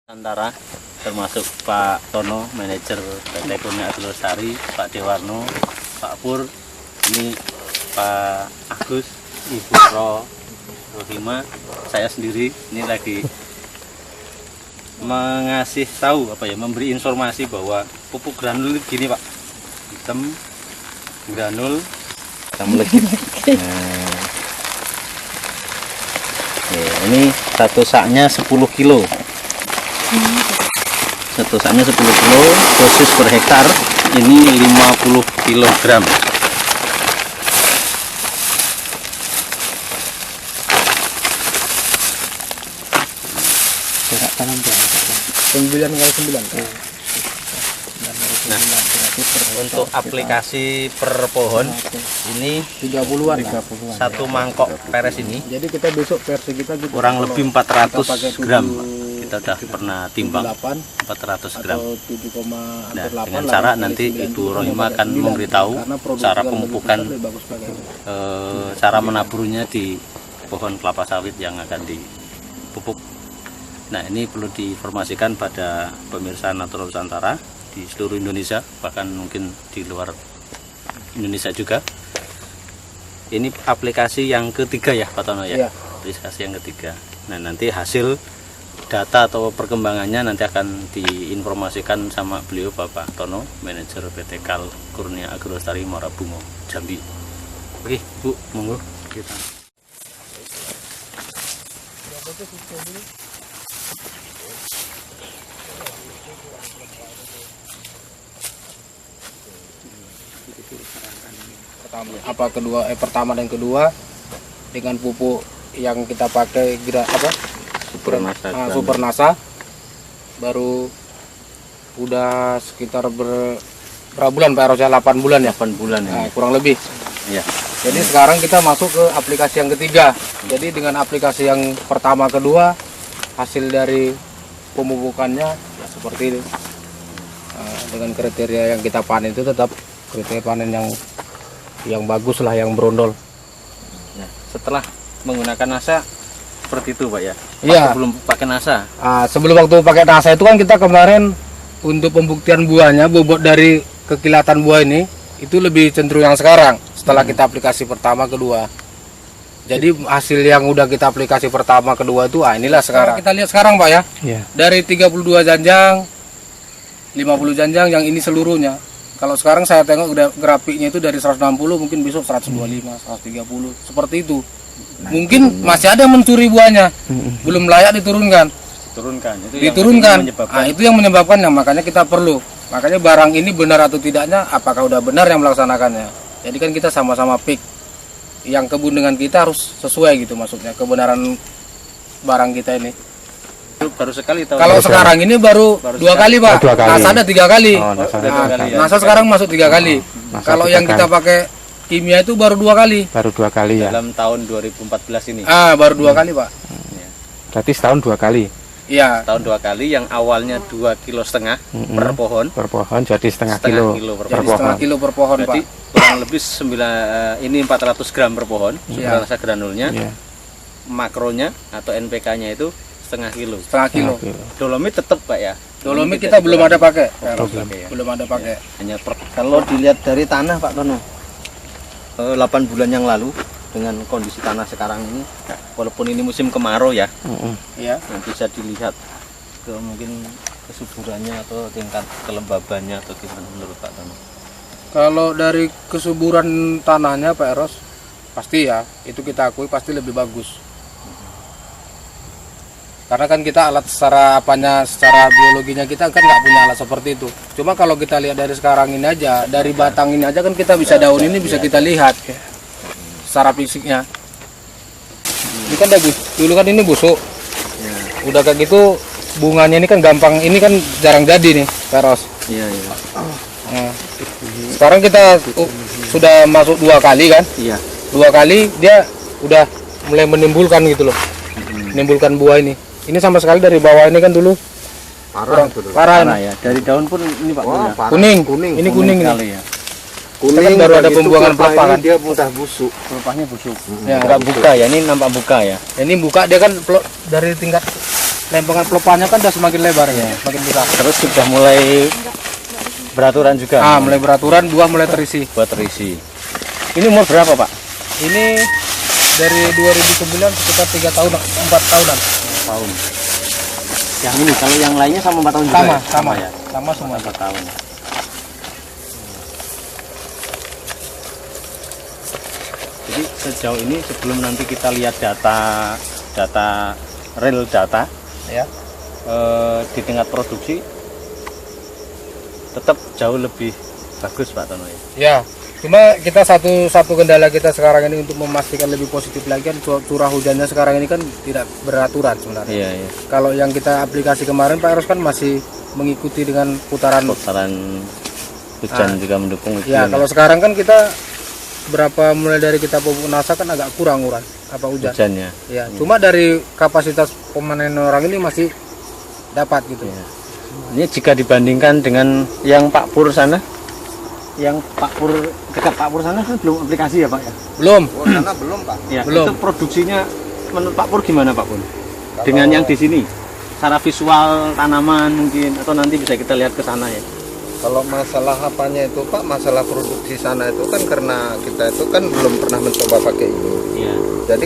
Antara termasuk Pak Tono, manajer PT Kurnia Agrolestari, Pak Dewarno, Pak Pur, ini Pak Agus, Ibu Rohima, saya sendiri ini lagi mengasih tahu memberi informasi bahwa pupuk granul gini Pak, hitam granul legit. Ini satu saknya 10 kilo. Satu saknya 10 kilo, dosis per hektar ini 50 kg. Jarak tanam berapa? 9x9. Nah, untuk aplikasi per pohon ini 30-an. satu mangkok peres ini. Jadi kita besok versi kita gitu. Kurang lebih 400 gram. Kita sudah pernah timbang 400 gram. Nah, dengan cara nanti Ibu Rohima akan memberitahu cara pemupukan, cara menaburnya di pohon kelapa sawit yang akan dipupuk. Nah, ini perlu diinformasikan pada pemirsa Natural Nusantara di seluruh Indonesia, bahkan mungkin di luar Indonesia juga. Ini aplikasi yang ketiga ya Pak Tono ya? Iya. Aplikasi yang ketiga. Nah, nanti hasil data atau perkembangannya nanti akan diinformasikan sama beliau Bapak Tono, manajer PT Kurnia Agrolestari Muara Bungo, Jambi. Oke Bu, monggo kita. Pertama dan kedua dengan pupuk yang kita pakai Super Nasa baru udah sekitar berapa bulan Pak Eros ya? 8 bulan ya? 8 bulan ya. Nah, kurang lebih. Ya. Jadi sekarang kita masuk ke aplikasi yang ketiga. Jadi dengan aplikasi yang pertama kedua hasil dari pemupukannya ya seperti ini. Dengan kriteria yang kita panen itu tetap kriteria panen yang bagus lah, yang berondol. Nah, setelah menggunakan NASA seperti itu Pak ya? Iya. Sebelum pakai NASA? Sebelum waktu pakai NASA itu kan kita kemarin untuk pembuktian buahnya, bobot dari kekilatan buah ini itu lebih cenderung yang sekarang setelah kita aplikasi pertama kedua. Jadi hasil yang udah kita aplikasi pertama kedua itu inilah sekarang. Kita lihat sekarang Pak ya. Iya. Dari 32 janjang, 50 janjang yang ini seluruhnya. Kalau sekarang saya tengok udah grafiknya itu dari 160 mungkin besok 125, 130 seperti itu. Mungkin masih ada yang mencuri buahnya, belum layak diturunkan. Diturunkan. Itu yang menyebabkannya. Makanya kita perlu. Makanya barang ini benar atau tidaknya, apakah udah benar yang melaksanakannya. Jadi kan kita sama-sama pick. Yang kebun dengan kita harus sesuai gitu maksudnya kebenaran barang kita ini. Baru sekali tahu. Kalau sekarang ini baru 2 kali Pak. NASA ada 3 kali. NASA sekarang masuk 3 kali. Kalau yang kita pakai kimia itu baru 2 kali. Baru 2 kali ya. Dalam tahun 2014 ini. Baru 2 kali Pak. Berarti setahun 2 kali. Iya. Tahun 2 kali yang awalnya 2,5 kilo per pohon. Per pohon jadi setengah kilo per per pohon. pohon. Setengah kilo per pohon Berarti Pak. kurang lebih 400 gram per pohon. Iya. Rasa granulnya, Iya. makronya atau NPK-nya itu setengah kilo. Setengah kilo. Dolomit tetap Pak ya. Dolomit kita belum ada pakai. Ya. Belum ada pakai. Hanya kalau dilihat dari tanah Pak Tono, 8 bulan yang lalu dengan kondisi tanah sekarang ini, walaupun ini musim kemarau ya, Iya. nanti bisa dilihat ke mungkin kesuburannya atau tingkat kelembabannya atau gimana menurut Pak Tono? Kalau dari kesuburan tanahnya Pak Eros, pasti ya, itu kita akui pasti lebih bagus. Karena kan kita alat secara biologinya kita kan nggak punya alat seperti itu. Cuma kalau kita lihat dari sekarang ini aja, dari batang ini aja kan kita bisa daun ini bisa kita lihat secara fisiknya. Ini kan dulu kan ini busuk. Udah kayak gitu bunganya ini kan gampang, ini kan jarang jadi nih Pak Eros. Iya, iya. Nah, sekarang kita sudah masuk 2 kali kan? Iya. 2 kali dia udah mulai menimbulkan gitu loh, menimbulkan buah ini. Ini sama sekali dari bawah ini kan dulu parah ya. Dari daun pun ini Pak Tono. Kuning. Ini kuning ini. Kali ya. Kuning baru ada pembuangan pelepah kan? Dia mudah busuk. Pelepahnya busuk. Ya. Enggak buka ya, ini nampak buka ya. Ini buka dia kan dari tingkat lempengan pelepahnya kan udah semakin lebar ya, semakin besar. Terus sudah mulai beraturan juga. Mulai beraturan, buah mulai terisi. Buat terisi. Ini umur berapa, Pak? Ini dari 2009 sekitar 3 tahun, 4 tahunan. Tahun. Yang ini, kalau yang lainnya sama 4 tahun juga Sama, ya? sama ya. Sama semua. 4 tahun. Jadi sejauh ini sebelum nanti kita lihat data real data Ya. di tingkat produksi tetap jauh lebih bagus, Pak Tono ya. Ya. Cuma kita satu kendala kita sekarang ini untuk memastikan lebih positif lagi kan curah hujannya sekarang ini kan tidak beraturan sebenarnya. Iya. Kalau yang kita aplikasi kemarin Pak Eros kan masih mengikuti dengan putaran Hujan juga mendukung itu. Ya, kalau sekarang kan kita mulai dari kita pupuk nasa kan agak kurang apa hujannya. Ya, cuma dari kapasitas pemanen orang ini masih dapat gitu. Ya. Ini jika dibandingkan dengan yang Pak Pur sana, yang Pak Pur dekat Pak Pur sana kan belum aplikasi ya Pak ya? Belum. Oh, sana belum Pak. Ya, Belum. itu produksinya menurut Pak Pur gimana Pak Pur? Dengan yang di sini, secara visual tanaman mungkin atau nanti bisa kita lihat ke sana ya. Kalau masalah apanya itu Pak, masalah produksi sana itu kan karena kita itu kan belum pernah mencoba pakai ini. Iya. Jadi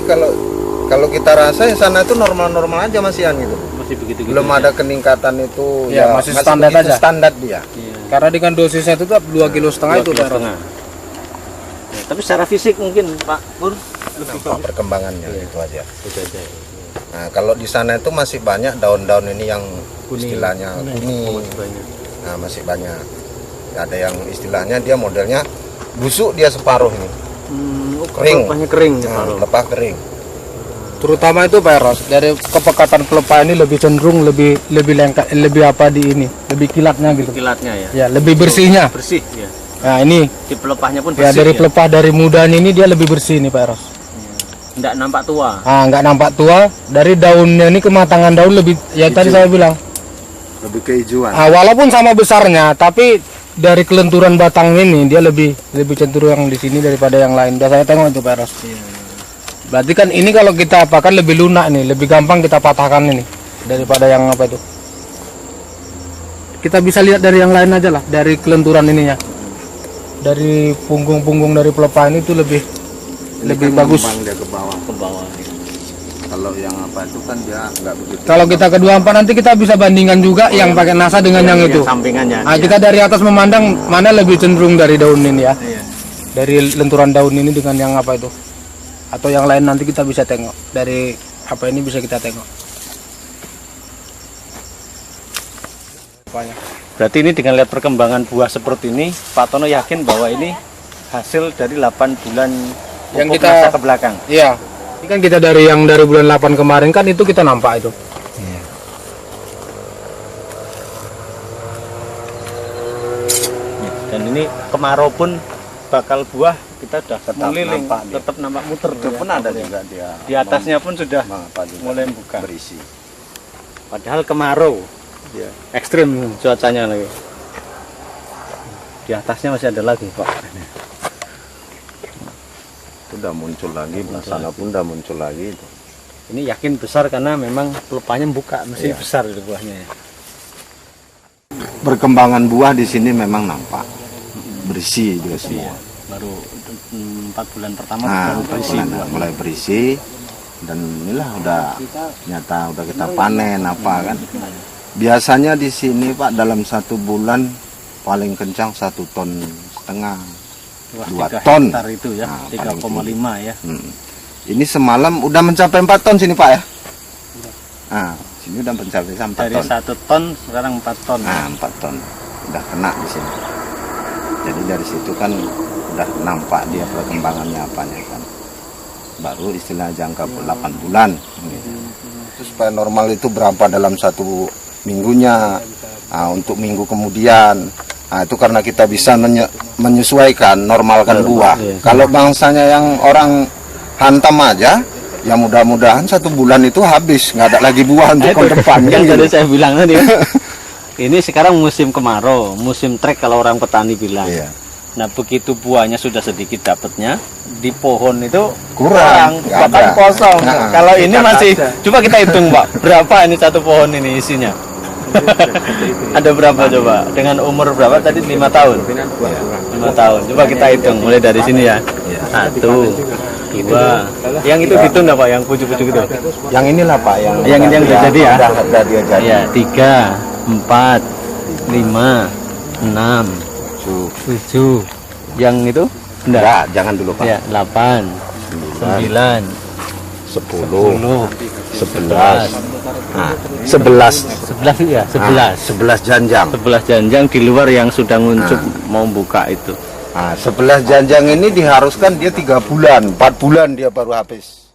kalau kita rasa yang sana itu normal-normal aja masihan gitu. Masih begitu. Belum ada keningkatan itu Ya, masih standar begitu aja. Standar dia. Iya. Karena dengan dosisnya itu tetap 2,5 kilo itu Pak Eros. Ya, tapi secara fisik mungkin Pak Pur lebih Nampak perkembangannya Iya. itu aja. itu aja. Nah, kalau di sana itu masih banyak daun-daun ini yang istilahnya kuning. Nah, masih banyak. Ada yang istilahnya dia modelnya busuk, dia separuh ini. Kering. Pelepahnya kering Nah, separuh. lepas kering. Terutama itu Pak Eros, dari kepekatan pelepah ini lebih cenderung lebih lengkap, lebih apa di ini, lebih kilatnya gitu. Kilatnya ya. Ya, lebih bersihnya. Bersih ya. Nah, ini Di pelepahnya pun ya bersih. dari pelepah dari mudanya ini dia lebih bersih nih Pak Eros. Nggak nampak tua. Nggak nampak tua. Dari daunnya ini kematangan daun lebih, ya tadi saya bilang. Lebih kehijauan. Walaupun sama besarnya, tapi dari kelenturan batang ini dia lebih cenderung yang di sini daripada yang lain. Udah saya tengok itu Pak Eros. Berarti kan ini kalau kita apakan lebih lunak nih, lebih gampang kita patahkan ini daripada yang apa itu. Kita bisa lihat dari yang lain aja lah, dari kelenturan ininya. Dari punggung-punggung dari pelepah ini tuh lebih bagus. Dia ke bawah. Ke bawah. Kalau yang apa itu kan dia nggak begitu. Kalau kita ke 24 nanti kita bisa bandingkan juga yang pakai NASA dengan yang itu. Sampingannya. Nah, kita dari atas memandang mana lebih cenderung dari daun ini ya. Iya. Dari lenturan daun ini dengan yang apa itu. Atau yang lain nanti kita bisa tengok. Dari apa ini bisa kita tengok. Berarti ini dengan lihat perkembangan buah seperti ini, Pak Tono yakin bahwa ini hasil dari 8 bulan Yang pupuk kita- nasa ke belakang. Iya. Ini kan kita dari bulan 8 kemarin kan itu kita nampak itu. Ya, dan ini kemarau pun bakal buah kita sudah Tetap meliling, nampak dia. tetap nampak muter. Itu pun ada juga dia. Di atasnya pun sudah mulai buka. berisi. Padahal kemarau, ya, ekstrim cuacanya lagi. Di atasnya masih ada lagi Pak. Itu udah muncul lagi, belah sana pun udah muncul lagi itu. Ini yakin besar karena memang pelepahnya buka, masih Iya. besar itu buahnya ya. Perkembangan buah di sini memang nampak berisi dia semua. Baru 4 bulan pertama Nah, baru berisi buah. mulai berisi dan inilah udah nyata udah kita panen apa kan. Biasanya di sini Pak dalam 1 bulan paling kencang 1,5 ton. Wah, 2 3 ton. hektar itu ya, Nah, 3,5 ya. Ini semalam udah mencapai 4 ton sini Pak ya. Nah, sini udah mencapai 4 Dari ton. 1 ton sekarang 4 ton. Nah, 4 ton udah kena di sini. Jadi dari situ kan udah nampak dia perkembangannya apanya kan. Baru istilah jangka 8 bulan. Gitu. Terus supaya normal itu berapa dalam 1 minggunya. Nah, untuk minggu kemudian. Nah, itu karena kita bisa menyesuaikan, normalkan buah. iya. Kalau bangsanya yang orang hantam aja, ya mudah-mudahan 1 bulan itu habis, nggak ada lagi buah untuk tahun depan. Yang gitu. tadi saya bilang tadi. Ini sekarang musim kemarau, musim trek kalau orang petani bilang. Iya. Nah begitu buahnya sudah sedikit dapatnya, di pohon itu Kurang, nggak bahkan ada. kosong. Nah, Kalau ini kita masih, ada. coba kita hitung Pak, berapa ini satu pohon ini isinya? Ada berapa coba? Dengan umur berapa tadi? 5 tahun. 5 tahun. Coba kita hitung mulai dari sini ya. 1, 2. Yang itu gitu enggak Pak? Yang pucuk-pucuk itu? Yang inilah Pak, Yang ini yang udah jadi ya? Udah dia jadi. Ya, 3, 4, 5, 6, 7. Yang itu? Enggak, jangan dulu Pak. Ya, 8, 9, 10, 11. 11. 11 ya, 11. 11 janjang. 11 janjang di luar yang sudah nguncup mau buka itu. Nah, 11 janjang ini diharuskan dia 3 bulan, 4 bulan dia baru habis.